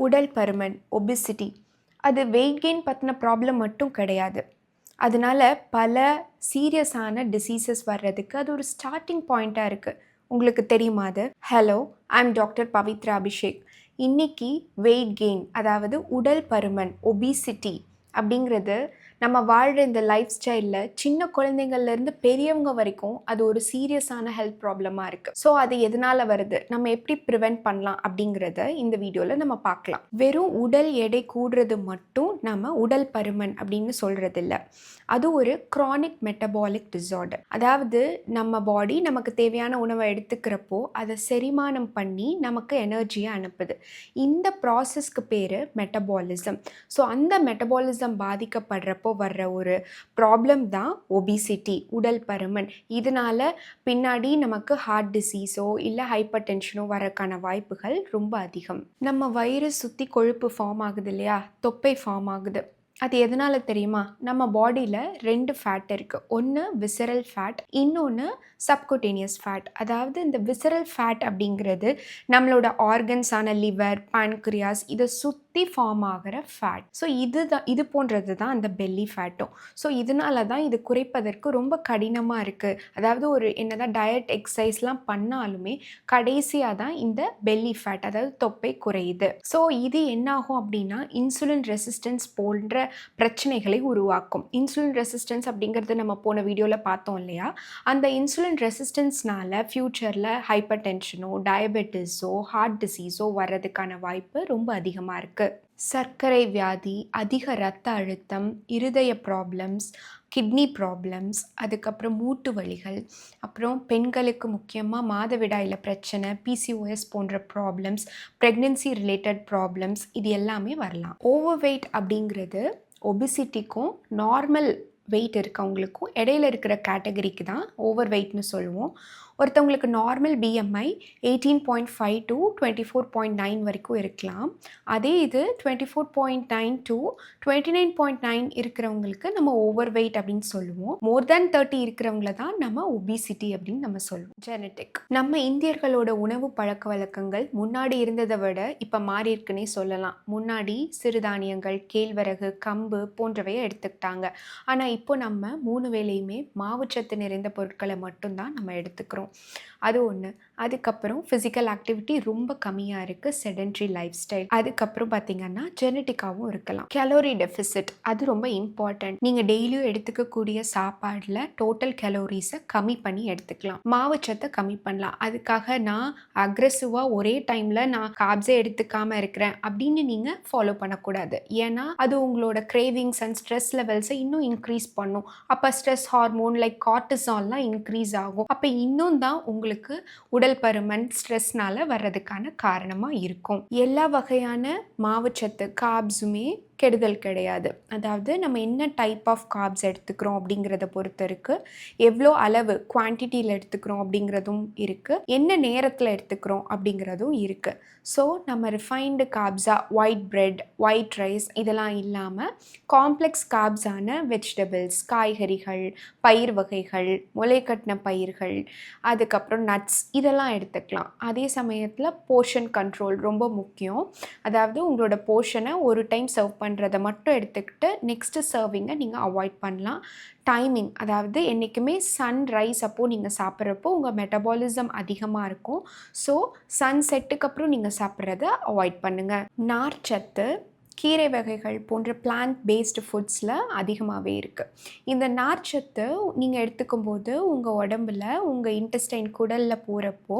உடல் பருமன் ஒபிசிட்டி அது வெயிட் கெயின் பற்றின ப்ராப்ளம் மட்டும் கிடையாது. அதனால பல சீரியஸான டிசீசஸ் வர்றதுக்கு அது ஒரு ஸ்டார்டிங் பாயிண்ட்டாக இருக்குது. உங்களுக்கு தெரியுமா அது? Hello, I'm doctor Pavithra Abhishek. இன்னைக்கு வெயிட் கெயின் அதாவது உடல் பருமன் ஒபிசிட்டி அப்படிங்கிறது நம்ம வாழ்கிற இந்த லைஃப் ஸ்டைலில் சின்ன குழந்தைங்கள்லேருந்து பெரியவங்க வரைக்கும் அது ஒரு சீரியஸான ஹெல்த் ப்ராப்ளமாக இருக்குது. ஸோ அது எதனால் வருது, நம்ம எப்படி ப்ரிவெண்ட் பண்ணலாம் அப்படிங்கிறத இந்த வீடியோவில் நம்ம பார்க்கலாம். வெறும் உடல் எடை கூடுறது மட்டும் நம்ம உடல் பருமன் அப்படின்னு சொல்கிறது இல்லை. அது ஒரு க்ரானிக் மெட்டபாலிக் டிஸார்டர். அதாவது நம்ம பாடி நமக்கு தேவையான உணவை எடுத்துக்கிறப்போ அதை செரிமானம் பண்ணி நமக்கு எனர்ஜியை அனுப்புது. இந்த ப்ராசஸ்க்கு பேர் மெட்டபாலிசம். ஸோ அந்த மெட்டபாலிசம் பாதிக்கப்படுறப்போ வர்ற ஒரு ப்ராப்ளம் தான் ஒபிசிட்டி, உடல் பருமன். இதனால பின்னாடி நமக்கு ஹார்ட் டிசீஸோ இல்லை ஹைப்பர் டென்ஷனோ வரக்கான வாய்ப்புகள் ரொம்ப அதிகம். நம்ம வயிறு சுற்றி கொழுப்பு ஃபார்ம் ஆகுது இல்லையா, தொப்பை ஃபார்ம் ஆகுது. அது எதனால் தெரியுமா? நம்ம பாடியில் 2 ஃபேட் இருக்குது. ஒன்று விசரல் ஃபேட், இன்னொன்று சப்குட்டேனியஸ் ஃபேட். அதாவது இந்த விசரல் ஃபேட் அப்படிங்கிறது நம்மளோட ஆர்கன்ஸான லிவர், பான்க்ரியாஸ் இதை சுற்றி ஃபார்ம் ஆகிற ஃபேட். ஸோ இது போன்றது தான் அந்த பெல்லி ஃபேட்டும். ஸோ இதனால தான் இது குறைப்பதற்கு ரொம்ப கடினமாக இருக்குது. அதாவது ஒரு என்னதான் டயட் எக்ஸசைஸ்லாம் பண்ணாலுமே கடைசியாக தான் இந்த பெல்லி ஃபேட் அதாவது தொப்பை குறையுது. ஸோ இது என்னாகும் அப்படின்னா இன்சுலின் ரெசிஸ்டன்ஸ் போன்ற பிரச்சனைகளை உருவாக்கும். இன்சுலின் ரெசிஸ்டன்ஸ் அப்படிங்கிறது நம்ம போன வீடியோவில் பார்த்தோம் இல்லையா? அந்த இன்சுலின் ரெசிஸ்டன்ஸ்னால ஃப்யூச்சரில் ஹைப்பர் டென்ஷனோ டயபெட்டிஸோ ஹார்ட் டிசீஸோ வர்றதுக்கான வாய்ப்பு ரொம்ப அதிகமாக இருக்குது. சர்க்கரை வியாதி, அதிக இரத்த அழுத்தம், இருதய ப்ராப்ளம்ஸ், கிட்னி ப்ராப்ளம்ஸ், அதுக்கப்புறம் மூட்டு வலிகள், அப்புறம் பெண்களுக்கு முக்கியமாக மாதவிடாயில் பிரச்சனை, பிசிஓஎஸ் போன்ற ப்ராப்ளம்ஸ், ப்ரெக்னென்சி ரிலேட்டட் ப்ராப்ளம்ஸ் இது எல்லாமே வரலாம். ஓவர் வெயிட் அப்படிங்கிறது ஒபிசிட்டிக்கும் நார்மல் வெயிட் இருக்கவங்களுக்கும் இடையில இருக்கிற கேட்டகரிக்கு தான் ஓவர் வெயிட்னு சொல்லுவோம். ஒருத்தவங்களுக்கு நார்மல் பிஎம்ஐ 18.5 to 24.9 வரைக்கும் இருக்கலாம். அதே இது 24.9 to 29.9 இருக்கிறவங்களுக்கு நம்ம ஓவர் வெயிட் அப்படின்னு சொல்லுவோம். மோர் தேன் 30 இருக்கிறவங்கள தான் நம்ம ஒபிசிட்டி அப்படின்னு நம்ம சொல்லுவோம். ஜெனட்டிக். நம்ம இந்தியர்களோட உணவு பழக்க வழக்கங்கள் முன்னாடி இருந்ததை விட இப்போ மாறி இருக்குன்னே சொல்லலாம். முன்னாடி சிறுதானியங்கள், கேழ்வரகு, கம்பு போன்றவையை எடுத்துக்கிட்டாங்க. ஆனால் இப்போ நம்ம 3 வேளையுமே மாவுச்சத்து நிறைந்த பொருட்களை மட்டும்தான் நம்ம எடுத்துக்கிறோம். அது ஒன்று. அதுக்கப்புறம் ஃபிசிக்கல் ஆக்டிவிட்டி ரொம்ப கம்மியாக இருக்குது, செடென்ட்ரி லைஃப் ஸ்டைல். அதுக்கப்புறம் பார்த்திங்கன்னா ஜெனட்டிக்காகவும் இருக்கலாம். கேலோரி டெஃபிசிட் அது ரொம்ப இம்பார்ட்டன்ட். நீங்கள் டெய்லியும் எடுத்துக்கக்கூடிய சாப்பாடில் டோட்டல் கேலோரிஸை கம்மி பண்ணி எடுத்துக்கலாம். மாவுச்சத்தை கம்மி பண்ணலாம். அதுக்காக நான் அக்ரெசிவாக ஒரே டைமில் நான் கார்ப்ஸே எடுத்துக்காமல் இருக்கிறேன் அப்படின்னு நீங்கள் ஃபாலோ பண்ணக்கூடாது. ஏன்னா அது உங்களோட கிரேவிங்ஸ் அண்ட் ஸ்ட்ரெஸ் லெவல்ஸை இன்னும் இன்க்ரீஸ் பண்ணும். அப்போ ஸ்ட்ரெஸ் ஹார்மோன் லைக் கார்டிசால்லாம் இன்க்ரீஸ் ஆகும். அப்போ இன்னும் தான் உங்களுக்கு உடல் பருமன் ஸ்ட்ரெஸ்னால வர்றதுக்கான காரணமாக இருக்கும். எல்லா வகையான மாவுச்சத்து கார்ப்ஸுமே கெடுதல் கிடையாது. அதாவது நம்ம என்ன டைப் ஆஃப் கார்ப்ஸ் எடுத்துக்கிறோம் அப்படிங்கிறத பொறுத்து இருக்குது. எவ்வளோ அளவு குவான்டிட்டியில் எடுத்துக்கிறோம் அப்படிங்கிறதும் இருக்குது. என்ன நேரத்தில் எடுத்துக்கிறோம் அப்படிங்கிறதும் இருக்குது. ஸோ நம்ம ரிஃபைன்டு கார்ப்ஸாக ஒயிட் பிரெட், ஒயிட் ரைஸ் இதெல்லாம் இல்லாமல் காம்ப்ளெக்ஸ் கார்ப்ஸான வெஜிடபிள்ஸ், காய்கறிகள், பயிர் வகைகள், முளைக்கட்டின பயிர்கள், அதுக்கப்புறம் நட்ஸ் இதெல்லாம் எடுத்துக்கலாம். அதே சமயத்தில் போர்ஷன் கண்ட்ரோல் ரொம்ப முக்கியம். அதாவது உங்களோட போர்ஷனை ஒரு டைம் சர்வ் பண்ணுறதை மட்டும் எடுத்துக்கிட்டு நெக்ஸ்ட்டு சர்விங்கை நீங்கள் அவாய்ட் பண்ணலாம். டைமிங், அதாவது என்றைக்குமே சன்ரைஸ் அப்போது நீங்கள் சாப்பிட்றப்போ உங்கள் மெட்டபாலிசம் அதிகமாக இருக்கும். ஸோ சன்செட்டுக்கு அப்புறம் நீங்கள் சாப்பிட்றத அவாய்ட் பண்ணுங்கள். நார்ச்சத்து, கீரை வகைகள் போன்ற பிளான்ட் பேஸ்டு ஃபுட்ஸில் அதிகமாகவே இருக்குது. இந்த நார்ச்சத்து நீங்கள் எடுத்துக்கும் போது உங்கள் உடம்பில் உங்கள் இன்டெஸ்டைன் குடலில் போகிறப்போ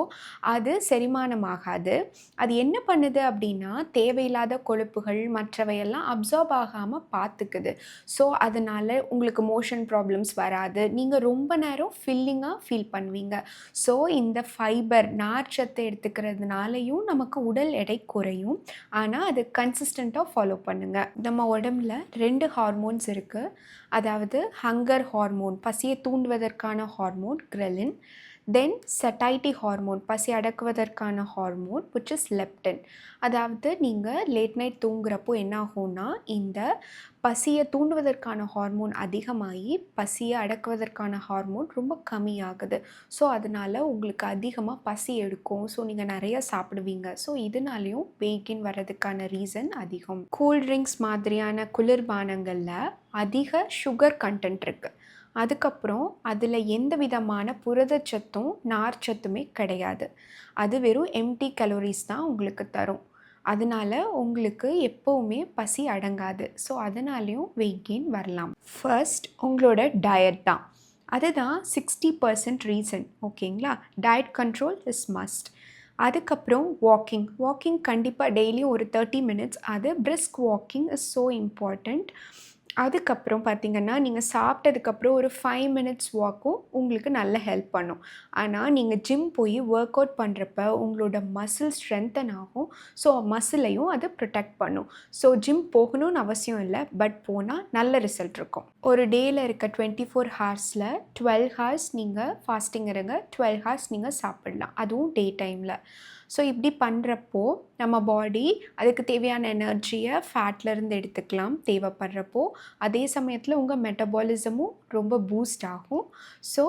அது செரிமானமாகாது. அது என்ன பண்ணுது அப்படின்னா தேவையில்லாத கொழுப்புகள் மற்றவையெல்லாம் அப்சார்ப் ஆகாமல் பார்த்துக்குது. ஸோ அதனால் உங்களுக்கு மோஷன் ப்ராப்ளம்ஸ் வராது. நீங்கள் ரொம்ப நேரம் ஃபில்லிங்காக ஃபீல் பண்ணுவீங்க. ஸோ இந்த ஃபைபர் நார்ச்சத்தை எடுத்துக்கிறதுனாலையும் நமக்கு உடல் எடை குறையும். ஆனால் அது கன்சிஸ்டண்ட்டாக ஃபாலோ பண்ணுங்கள். நம்ம உடம்புல 2 ஹார்மோன்ஸ் இருக்குது. அதாவது ஹங்கர் ஹார்மோன், பசியை தூண்டுவதற்கான ஹார்மோன் கிரெலின், தென் satiety ஹார்மோன், பசி அடக்குவதற்கான ஹார்மோன் which is leptin. அதாவது நீங்கள் லேட் நைட் தூங்குறப்போ என்ன ஆகும்னா, இந்த பசியை தூண்டுவதற்கான ஹார்மோன் அதிகமாகி பசியை அடக்குவதற்கான ஹார்மோன் ரொம்ப கம்மியாகுது. ஸோ அதனால் உங்களுக்கு அதிகமாக பசி எடுக்கும். ஸோ நீங்கள் நிறைய சாப்பிடுவீங்க. ஸோ இதனாலையும் வெயிட் கெயின் வர்றதுக்கான ரீசன் அதிகம். கூல் ட்ரிங்க்ஸ் மாதிரியான குளிர்பானங்களில் அதிக சுகர் கண்டென்ட் இருக்குது. அதுக்கப்புறம் அதில் எந்த விதமான புரதச்சத்தும் நார்ச்சத்துமே கிடையாது. அது வெறும் எம்டி கலோரிஸ் தான் உங்களுக்கு தரும். அதனால உங்களுக்கு எப்போவுமே பசி அடங்காது. ஸோ அதனாலேயும் வெயிட் கெயின் வரலாம். ஃபர்ஸ்ட் உங்களோட டயட் தான். அதுதான் 60% ரீசன். ஓகேங்களா? Diet control is must. அதுக்கப்புறம் வாக்கிங் கண்டிப்பாக டெய்லியும் ஒரு 30 மினிட்ஸ். அது brisk walking is so important. அதுக்கப்புறம் பார்த்திங்கன்னா, நீங்கள் சாப்பிட்டதுக்கப்புறம் ஒரு 5 மினிட்ஸ் வாக்கும் உங்களுக்கு நல்ல ஹெல்ப் பண்ணும். ஆனால் நீங்கள் ஜிம் போய் ஒர்க் அவுட் பண்ணுறப்ப உங்களோட மசில் ஸ்ட்ரென்தன் ஆகும். ஸோ மசிலையும் அது ப்ரொடெக்ட் பண்ணும். ஸோ ஜிம் போகணும்னு அவசியம் இல்லை, பட் போனால் நல்ல ரிசல்ட் இருக்கும். ஒரு டேயில் இருக்க 24 ஹார்ஸில் 12 ஹார்ஸ் நீங்கள் ஃபாஸ்டிங் இருங்க, 12 ஹார்ஸ் நீங்கள் சாப்பிடலாம். அதுவும் டே டைமில். ஸோ இப்படி பண்ணுறப்போ நம்ம பாடி அதுக்கு தேவையான எனர்ஜியை ஃபேட்லேருந்து எடுத்துக்கலாம் தேவைப்படுறப்போ. அதே சமயத்தில் உங்கள் மெட்டபாலிசமும் ரொம்ப பூஸ்ட் ஆகும். ஸோ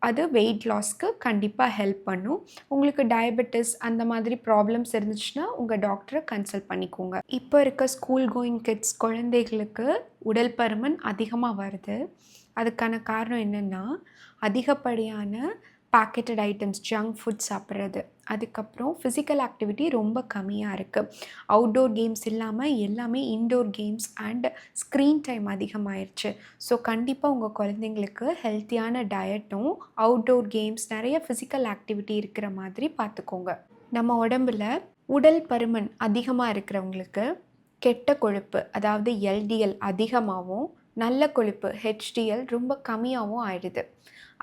அது வெயிட் லாஸ்க்கு கண்டிப்பாக ஹெல்ப் பண்ணும். உங்களுக்கு டயபெட்டிஸ் அந்த மாதிரி ப்ராப்ளம்ஸ் இருந்துச்சுன்னா உங்கள் டாக்டரை கன்சல்ட் பண்ணிக்கோங்க. இப்போ இருக்க ஸ்கூல் கோயிங் கிட்ஸ் குழந்தைகளுக்கு உடல் பருமன் அதிகமாக வருது. அதுக்கான காரணம் என்னென்னா, அதிகப்படியான பேக்கெட்டட் ஐட்டம்ஸ், ஜங்க் ஃபுட் சாப்பிட்றது. அதுக்கப்புறம் ஃபிசிக்கல் ஆக்டிவிட்டி ரொம்ப கம்மியாக இருக்குது. அவுட்டோர் கேம்ஸ் இல்லாமல் எல்லாமே indoor games and screen time அதிகமாகிருச்சு. ஸோ கண்டிப்பாக உங்கள் குழந்தைங்களுக்கு ஹெல்த்தியான டயட்டும் அவுட்டோர் கேம்ஸ் நிறைய ஃபிசிக்கல் ஆக்டிவிட்டி இருக்கிற மாதிரி பார்த்துக்கோங்க. நம்ம உடம்புல உடல் பருமன் அதிகமாக இருக்கிறவங்களுக்கு கெட்ட கொழுப்பு, அதாவது எல்டிஎல் அதிகமாகவும் நல்ல கொழுப்பு ஹெச்டிஎல் ரொம்ப கம்மியாகவும் ஆயிடுது.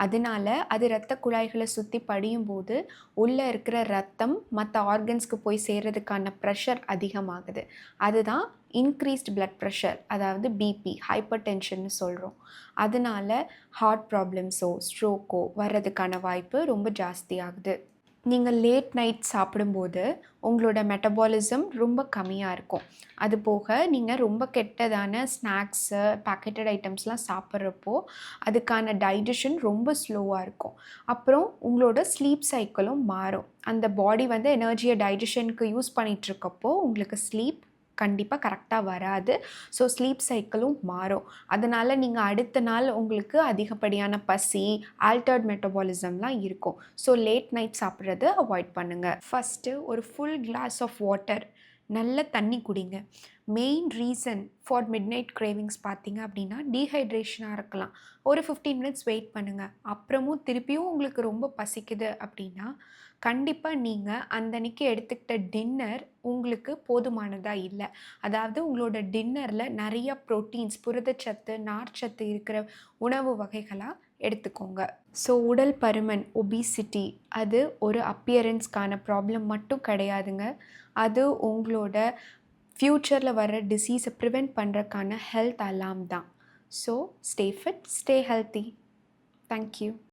அதனால அது இரத்த குழாய்களை சுற்றி படியும் போது உள்ளே இருக்கிற ரத்தம் மற்ற ஆர்கன்ஸ்க்கு போய் சேர்றதுக்கான ப்ரெஷர் அதிகமாகுது. அதுதான் இன்க்ரீஸ்ட் பிளட் ப்ரெஷர், அதாவது பிபி, ஹைப்பர் டென்ஷன்னு சொல்கிறோம். அதனால ஹார்ட் ப்ராப்ளம்ஸோ ஸ்ட்ரோக்கோ வர்றதுக்கான வாய்ப்பு ரொம்ப ஜாஸ்தியாகுது. நீங்கள் லேட் நைட் சாப்பிடும்போது உங்களோட மெட்டபாலிசம் ரொம்ப கம்மியாக இருக்கும். அது போக நீங்கள் ரொம்ப கெட்டதான ஸ்நாக்ஸு, பேக்கெட்டட் ஐட்டம்ஸ்லாம் சாப்பிட்றப்போ அதுக்கான டைஜஷன் ரொம்ப ஸ்லோவாக இருக்கும். அப்புறம் உங்களோட ஸ்லீப் சைக்கிளும் மாறும். அந்த பாடி வந்து எனர்ஜியை டைஜஷனுக்கு யூஸ் பண்ணிகிட்ருக்கப்போ உங்களுக்கு ஸ்லீப் கண்டிப்பாக கரெக்டாக வராது. ஸோ ஸ்லீப் சைக்கிளும் மாறும். அதனால் நீங்கள் அடுத்த நாள் உங்களுக்கு அதிகப்படியான பசி, ஆல்டர்ட் மெட்டபாலிசம்லாம் இருக்கும். ஸோ லேட் நைட் சாப்பிட்றது அவாய்ட் பண்ணுங்கள். ஃபஸ்ட்டு ஒரு ஃபுல் கிளாஸ் ஆஃப் வாட்டர், நல்ல தண்ணி குடிங்க. Main reason for mid night cravings பார்த்தீங்க அப்படின்னா டீஹைட்ரேஷனாக இருக்கலாம். ஒரு 15 மினிட்ஸ் வெயிட் பண்ணுங்கள். அப்புறமும் திருப்பியும் உங்களுக்கு ரொம்ப பசிக்குது அப்படின்னா கண்டிப்பாக நீங்கள் அந்தன்னைக்கு எடுத்துக்கிட்ட டின்னர் உங்களுக்கு போதுமானதாக இல்லை. அதாவது உங்களோட டின்னரில் நிறைய ப்ரோட்டீன்ஸ், புரதச்சத்து, நார்ச்சத்து இருக்கிற உணவு வகைகளாக எடுத்துக்கோங்க. ஸோ உடல் பருமன், ஒபிசிட்டி அது ஒரு அப்பியரன்ஸ்க்கான ப்ராப்ளம் மட்டும் கிடையாதுங்க. அது உங்களோட ஃப்யூச்சரில் வர டிசீஸை ப்ரிவெண்ட் பண்ணுறதுக்கான ஹெல்த் அலாம் தான். So stay fit, stay healthy. Thank you.